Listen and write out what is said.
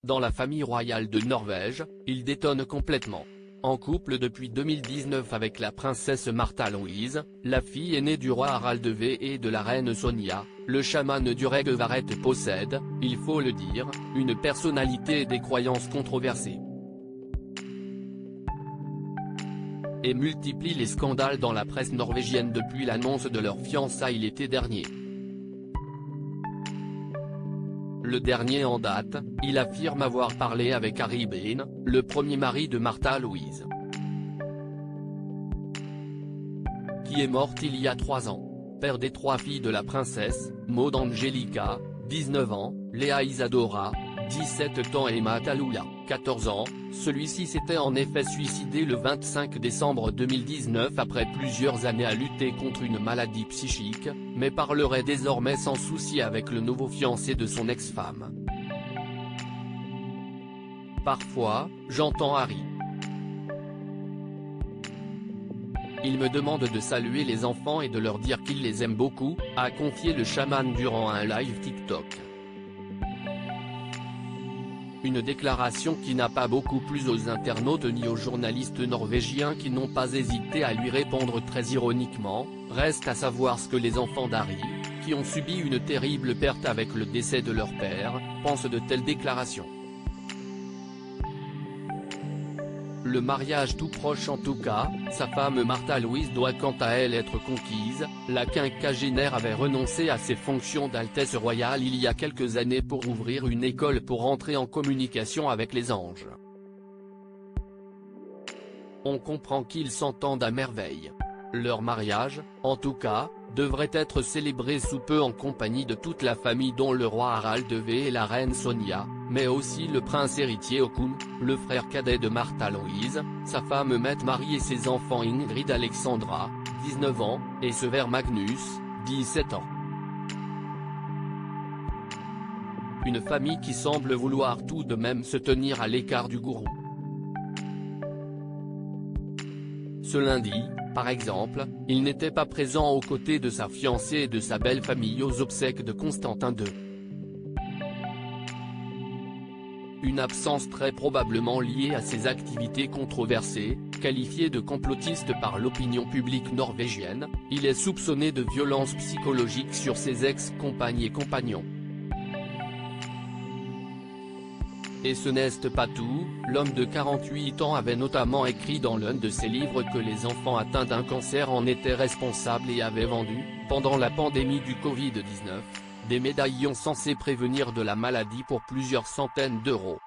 Dans la famille royale de Norvège, il détonne complètement. En couple depuis 2019 avec la princesse Märtha Louise, la fille aînée du roi Harald V et de la reine Sonja, le chaman du Rødhva possède, il faut le dire, une personnalité et des croyances controversées. Et multiplie les scandales dans la presse norvégienne depuis l'annonce de leur fiançailles l'été dernier. Le dernier en date, il affirme avoir parlé avec Harry Behn, le premier mari de Märtha Louise, qui est morte il y a 3 ans, père des 3 filles de la princesse, Maud Angelica, 19 ans, Léa Isadora, 17 ans et Emma Tallulah, 14 ans, celui-ci s'était en effet suicidé le 25 décembre 2019 après plusieurs années à lutter contre une maladie psychique, mais parlerait désormais sans souci avec le nouveau fiancé de son ex-femme. Parfois, j'entends Harry. Il me demande de saluer les enfants et de leur dire qu'il les aime beaucoup, a confié le chaman durant un live TikTok. Une déclaration qui n'a pas beaucoup plu aux internautes ni aux journalistes norvégiens qui n'ont pas hésité à lui répondre très ironiquement, reste à savoir ce que les enfants d'Harry, qui ont subi une terrible perte avec le décès de leur père, pensent de telles déclarations. Le mariage tout proche en tout cas, sa femme Märtha Louise doit quant à elle être conquise, la quinquagénaire avait renoncé à ses fonctions d'Altesse royale il y a quelques années pour ouvrir une école pour entrer en communication avec les anges. On comprend qu'ils s'entendent à merveille. Leur mariage, en tout cas, devrait être célébré sous peu en compagnie de toute la famille dont le roi Harald V et la reine Sonja, mais aussi le prince héritier Håkon, le frère cadet de Märtha Louise, sa femme Mette-Marie et ses enfants Ingrid Alexandra, 19 ans, et Sverre Magnus, 17 ans. Une famille qui semble vouloir tout de même se tenir à l'écart du gourou. Ce lundi, par exemple, il n'était pas présent aux côtés de sa fiancée et de sa belle famille aux obsèques de Constantin II. Une absence très probablement liée à ses activités controversées, qualifié de complotiste par l'opinion publique norvégienne, il est soupçonné de violences psychologiques sur ses ex-compagnes et compagnons. Et ce n'est pas tout, l'homme de 48 ans avait notamment écrit dans l'un de ses livres que les enfants atteints d'un cancer en étaient responsables et avaient vendu, pendant la pandémie du Covid-19, des médaillons censés prévenir de la maladie pour plusieurs centaines d'euros.